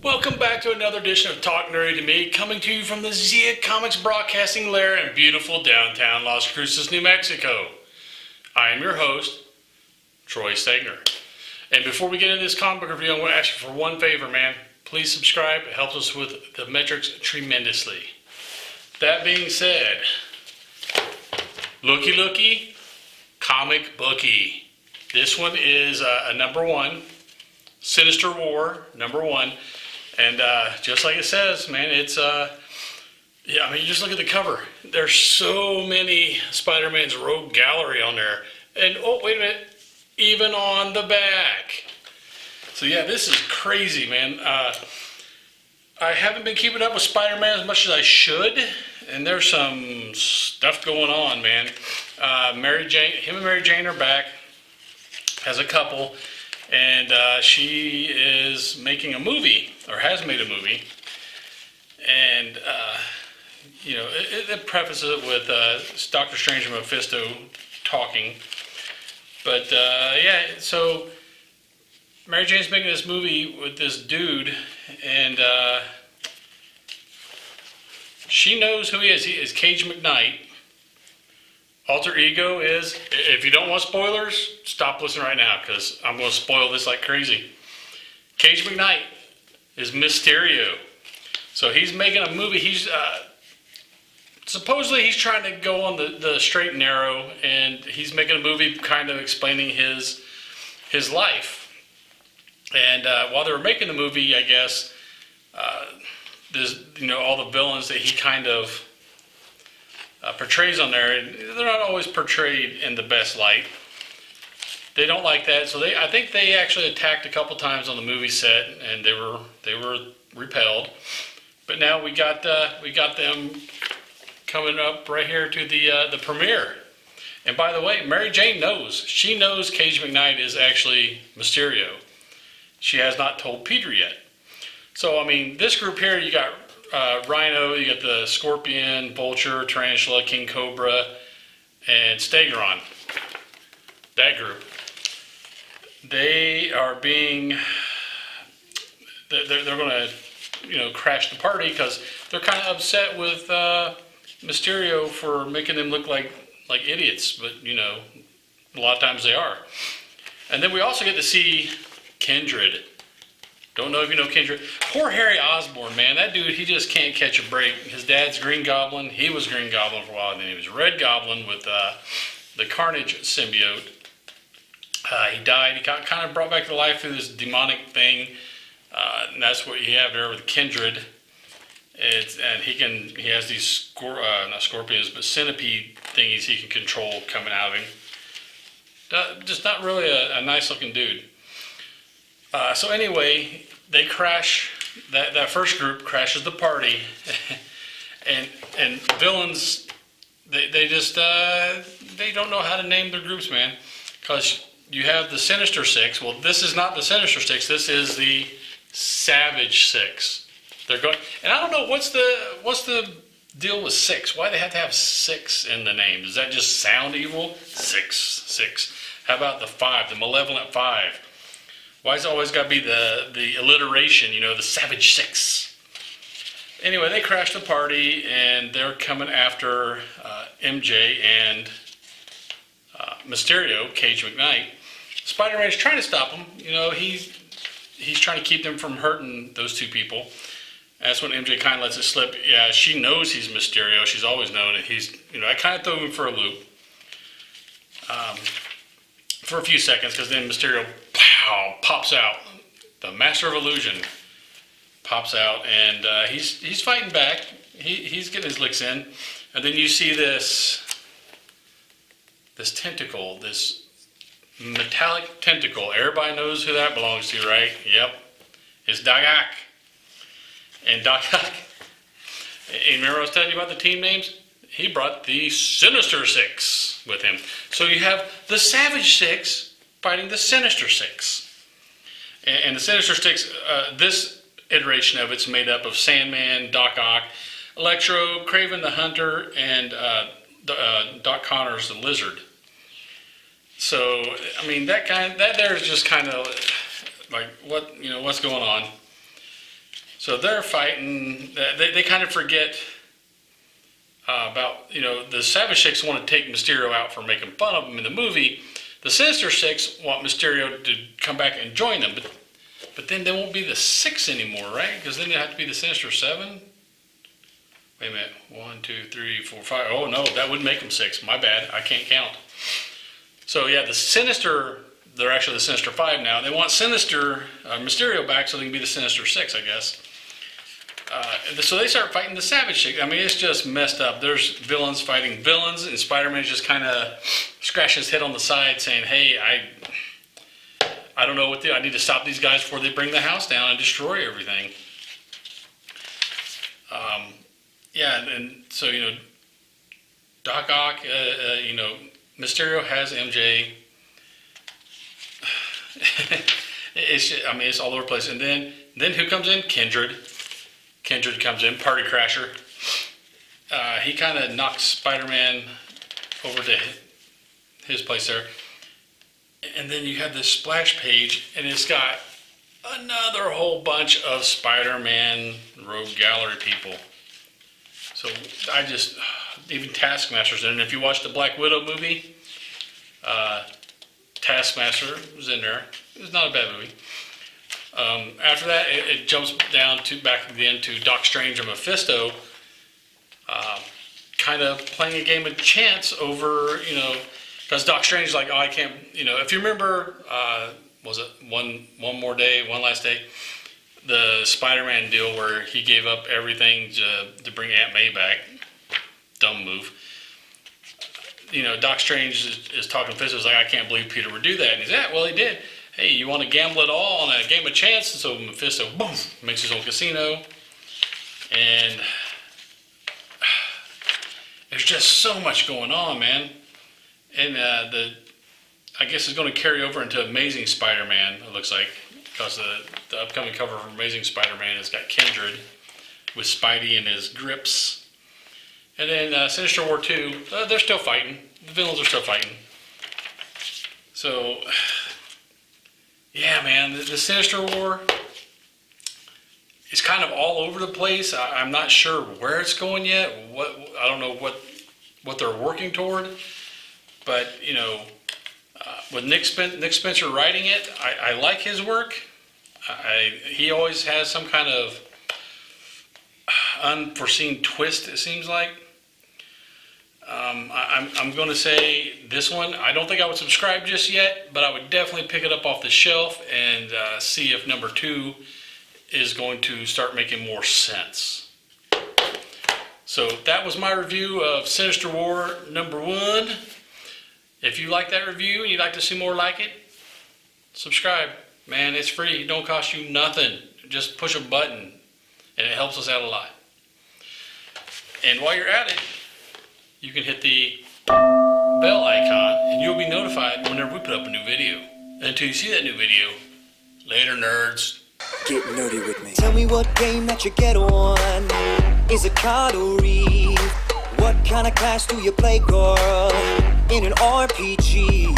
Welcome back to another edition of Talk Nerdy to Me, coming to you from the Zia Comics broadcasting lair in beautiful downtown Las Cruces, New Mexico. I am your host, Troy Stegron. And before we get into this comic book review, I want to ask you for one favor, man. Please subscribe. It helps us with the metrics tremendously. That being said, looky, comic booky. This one is a number one, Sinister War, number one. And just like it says, man, it's, you just look at the cover. There's so many Spider-Man's Rogue Gallery on there. And, oh, wait a minute, even on the back. So, yeah, this is crazy, man. I haven't been keeping up with Spider-Man as much as I should. And there's some stuff going on, man. Him and Mary Jane are back as a couple. And she is making a movie, or has made a movie, and it prefaces it with Doctor Strange and Mephisto talking. But so Mary Jane's making this movie with this dude, and she knows who he is. He is Cage McKnight. Alter ego is, if you don't want spoilers, stop listening right now, because I'm going to spoil this like crazy. Cage McKnight is Mysterio. So he's making a movie. He's supposedly he's trying to go on the straight and narrow, and he's making a movie kind of explaining his life. And while they were making the movie, I guess, there's all the villains that he kind of portrays on there, and they're not always portrayed in the best light. They don't like that, so I think they actually attacked a couple times on the movie set, and they were repelled. But now we got them coming up right here to the premiere. And by the way, Mary Jane knows. She knows Cage McKnight is actually Mysterio. She has not told Peter yet. So this group here, you got Rhino, you got the Scorpion, Vulture, Tarantula, King Cobra, and Stegron. That group. They are being, they're going to, crash the party because they're kind of upset with Mysterio for making them look like idiots, but a lot of times they are. And then we also get to see Kindred. Don't know if you know Kindred. Poor Harry Osborn, man. That dude, he just can't catch a break. His dad's Green Goblin. He was Green Goblin for a while, and then he was Red Goblin with the Carnage symbiote. He died. He got kind of brought back to life through this demonic thing. And that's what you have there with Kindred. And he has these not scorpions, but centipede thingies he can control coming out of him. Just not really a nice looking dude. So anyway, they crash. That first group crashes the party, and villains. They just they don't know how to name their groups, man. Because you have the Sinister Six. Well, this is not the Sinister Six. This is the Savage Six. They're going, and I don't know what's the deal with six. Why they have to have six in the name? Does that just sound evil? Six. How about the five? The malevolent five. Why's it always got to be the alliteration, the Savage Six? Anyway, they crash the party, and they're coming after MJ and Mysterio, Cage McKnight. Spider-Man's trying to stop him. He's trying to keep them from hurting those two people. That's when MJ kind of lets it slip. Yeah, she knows he's Mysterio. She's always known it. I kind of threw him for a loop. For a few seconds, because then Mysterio pops out. The Master of Illusion pops out, and he's fighting back. He's getting his licks in, and then you see this tentacle, this metallic tentacle. Everybody knows who that belongs to, right? Yep, it's Doc Ock. And Doc Ock. And remember I was telling you about the team names? He brought the Sinister Six with him. So you have the Savage Six fighting the Sinister Six. And the Sinister Six, this iteration of it's made up of Sandman, Doc Ock, Electro, Kraven the Hunter, and Doc Connors the Lizard. So, that there is just kind of like, what's going on? So they're fighting. They kind of forget about, the Savage Six want to take Mysterio out for making fun of him in the movie. The Sinister Six want Mysterio to come back and join them, but then they won't be the Six anymore, right? Because then they have to be the Sinister Seven. Wait a minute. 1, 2, 3, 4, 5. Oh no, that would make them 6. My bad. I can't count. So yeah, the Sinister. They're actually the Sinister Five now. They want Mysterio back so they can be the Sinister Six, I guess. So they start fighting the Savage Six. I mean, it's just messed up. There's villains fighting villains, and Spider-Man just kind of scratching his head on the side saying, hey, I don't know what I need to stop these guys before they bring the house down and destroy everything. And so, Doc Ock, Mysterio has MJ. It's all over the place. And then who comes in? Kindred. Kindred comes in, party crasher. He kind of knocks Spider-Man over to his place there. And then you have this splash page, and it's got another whole bunch of Spider-Man Rogue Gallery people. So even Taskmaster's in it. And if you watch the Black Widow movie, Taskmaster was in there. It was not a bad movie. After that, it jumps down back again to Doc Strange and Mephisto, kind of playing a game of chance over, because Doc Strange is like, oh, I can't, if you remember, was it one more day, one last day, the Spider-Man deal where he gave up everything to bring Aunt May back. Dumb move. Doc Strange is talking to Mephisto, like, I can't believe Peter would do that. And he's like, well, he did. Hey, you want to gamble it all on a game of chance? And so Mephisto, boom, makes his own casino. And there's just so much going on, man. And I guess it's going to carry over into Amazing Spider-Man, it looks like, because the upcoming cover for Amazing Spider-Man has got Kindred with Spidey in his grips. And then Sinister War 2, they're still fighting. The villains are still fighting. So, yeah, man, the Sinister War is kind of all over the place. I'm not sure where it's going yet. I don't know what they're working toward. But, with Nick Spencer writing it, I like his work. He always has some kind of unforeseen twist, it seems like. I'm going to say this one, I don't think I would subscribe just yet, but I would definitely pick it up off the shelf and see if number 2 is going to start making more sense. So that was my review of Sinister War number 1. If you like that review and you'd like to see more like it, subscribe. Man, it's free. It don't cost you nothing. Just push a button and it helps us out a lot. And while you're at it, you can hit the bell icon and you'll be notified whenever we put up a new video. Until you see that new video, later nerds. Get nerdy with me. Tell me what game that you get on. Is it card or read? What kind of class do you play, girl? In an RPG.